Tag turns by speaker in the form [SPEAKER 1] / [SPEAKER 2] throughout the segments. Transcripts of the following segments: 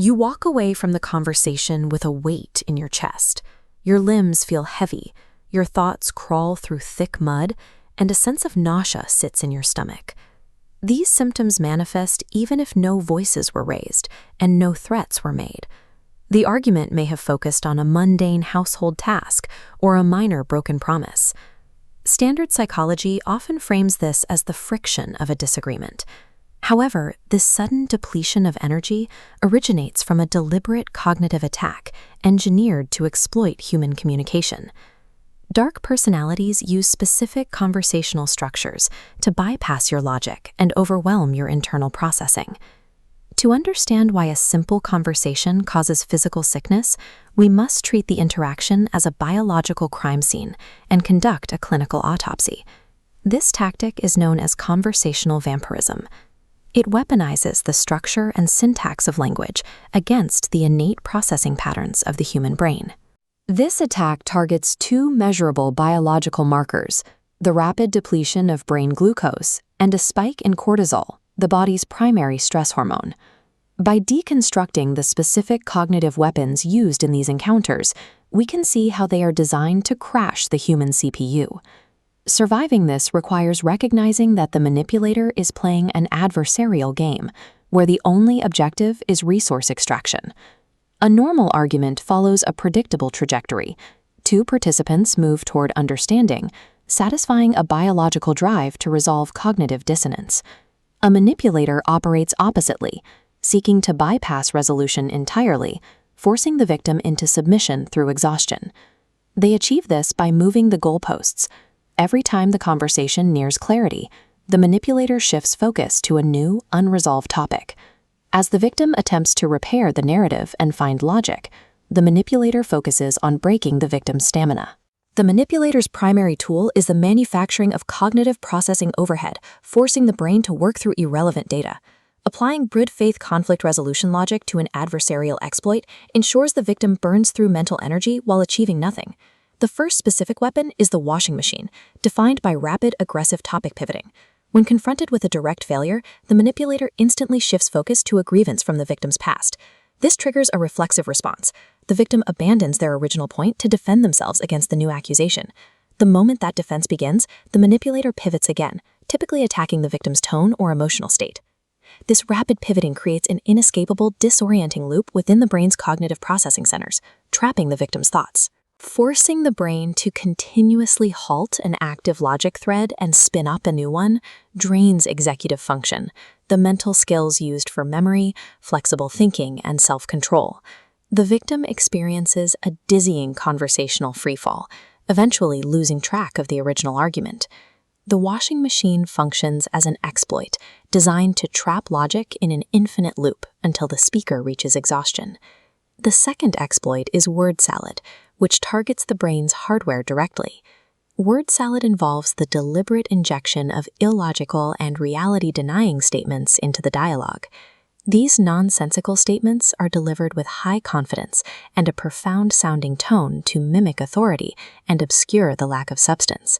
[SPEAKER 1] You walk away from the conversation with a weight in your chest. Your limbs feel heavy, your thoughts crawl through thick mud, and a sense of nausea sits in your stomach. These symptoms manifest even if no voices were raised and no threats were made. The argument may have focused on a mundane household task or a minor broken promise. Standard psychology often frames this as the friction of a disagreement. However, this sudden depletion of energy originates from a deliberate cognitive attack engineered to exploit human communication. Dark personalities use specific conversational structures to bypass your logic and overwhelm your internal processing. To understand why a simple conversation causes physical sickness, we must treat the interaction as a biological crime scene and conduct a clinical autopsy. This tactic is known as conversational vampirism. It weaponizes the structure and syntax of language against the innate processing patterns of the human brain. This attack targets two measurable biological markers, the rapid depletion of brain glucose and a spike in cortisol, the body's primary stress hormone. By deconstructing the specific cognitive weapons used in these encounters, we can see how they are designed to crash the human CPU. Surviving this requires recognizing that the manipulator is playing an adversarial game, where the only objective is resource extraction. A normal argument follows a predictable trajectory. Two participants move toward understanding, satisfying a biological drive to resolve cognitive dissonance. A manipulator operates oppositely, seeking to bypass resolution entirely, forcing the victim into submission through exhaustion. They achieve this by moving the goalposts. Every time the conversation nears clarity, the manipulator shifts focus to a new, unresolved topic. As the victim attempts to repair the narrative and find logic, the manipulator focuses on breaking the victim's stamina. The manipulator's primary tool is the manufacturing of cognitive processing overhead, forcing the brain to work through irrelevant data. Applying good faith conflict resolution logic to an adversarial exploit ensures the victim burns through mental energy while achieving nothing. The first specific weapon is the washing machine, defined by rapid, aggressive topic pivoting. When confronted with a direct failure, the manipulator instantly shifts focus to a grievance from the victim's past. This triggers a reflexive response. The victim abandons their original point to defend themselves against the new accusation. The moment that defense begins, the manipulator pivots again, typically attacking the victim's tone or emotional state. This rapid pivoting creates an inescapable, disorienting loop within the brain's cognitive processing centers, trapping the victim's thoughts. Forcing the brain to continuously halt an active logic thread and spin up a new one drains executive function, the mental skills used for memory, flexible thinking, and self-control. The victim experiences a dizzying conversational freefall, eventually losing track of the original argument. The washing machine functions as an exploit designed to trap logic in an infinite loop until the speaker reaches exhaustion. The second exploit is word salad, which targets the brain's hardware directly. Word salad involves the deliberate injection of illogical and reality-denying statements into the dialogue. These nonsensical statements are delivered with high confidence and a profound-sounding tone to mimic authority and obscure the lack of substance.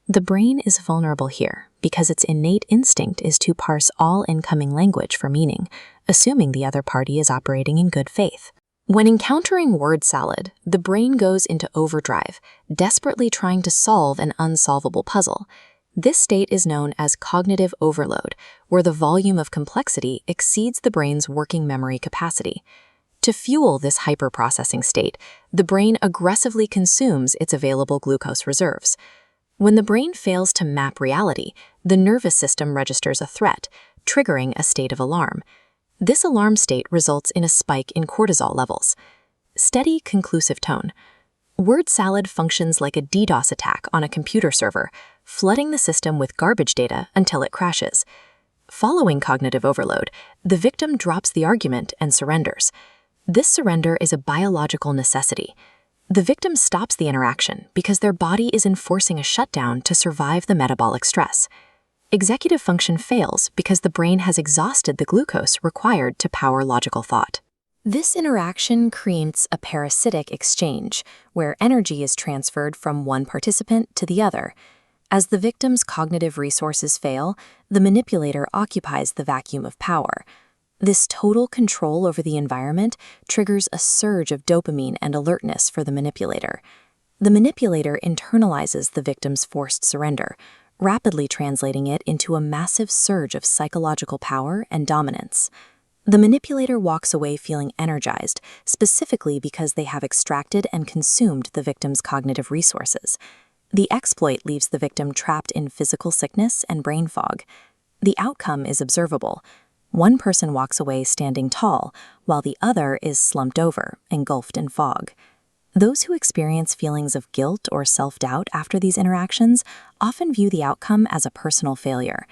[SPEAKER 1] The brain is vulnerable here because its innate instinct is to parse all incoming language for meaning, assuming the other party is operating in good faith. When encountering word salad, the brain goes into overdrive, desperately trying to solve an unsolvable puzzle. This state is known as cognitive overload, where the volume of complexity exceeds the brain's working memory capacity. To fuel this hyperprocessing state, the brain aggressively consumes its available glucose reserves. When the brain fails to map reality, the nervous system registers a threat, triggering a state of alarm. This alarm state results in a spike in cortisol levels. Steady, conclusive tone. Word salad functions like a DDoS attack on a computer server, flooding the system with garbage data until it crashes. Following cognitive overload, the victim drops the argument and surrenders. This surrender is a biological necessity. The victim stops the interaction because their body is enforcing a shutdown to survive the metabolic stress. Executive function fails because the brain has exhausted the glucose required to power logical thought. This interaction creates a parasitic exchange, where energy is transferred from one participant to the other. As the victim's cognitive resources fail, the manipulator occupies the vacuum of power. This total control over the environment triggers a surge of dopamine and alertness for the manipulator. The manipulator internalizes the victim's forced surrender, rapidly translating it into a massive surge of psychological power and dominance. The manipulator walks away feeling energized, specifically because they have extracted and consumed the victim's cognitive resources. The exploit leaves the victim trapped in physical sickness and brain fog. The outcome is observable. One person walks away standing tall, while the other is slumped over, engulfed in fog. Those who experience feelings of guilt or self-doubt after these interactions often view the outcome as a personal failure.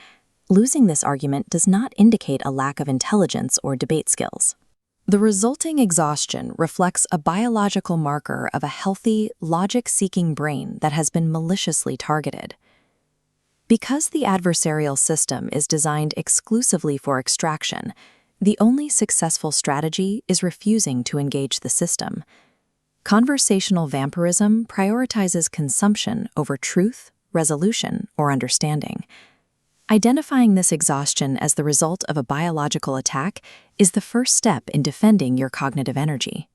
[SPEAKER 1] Losing this argument does not indicate a lack of intelligence or debate skills. The resulting exhaustion reflects a biological marker of a healthy, logic-seeking brain that has been maliciously targeted. Because the adversarial system is designed exclusively for extraction, the only successful strategy is refusing to engage the system. Conversational vampirism prioritizes consumption over truth, resolution, or understanding. Identifying this exhaustion as the result of a biological attack is the first step in defending your cognitive energy.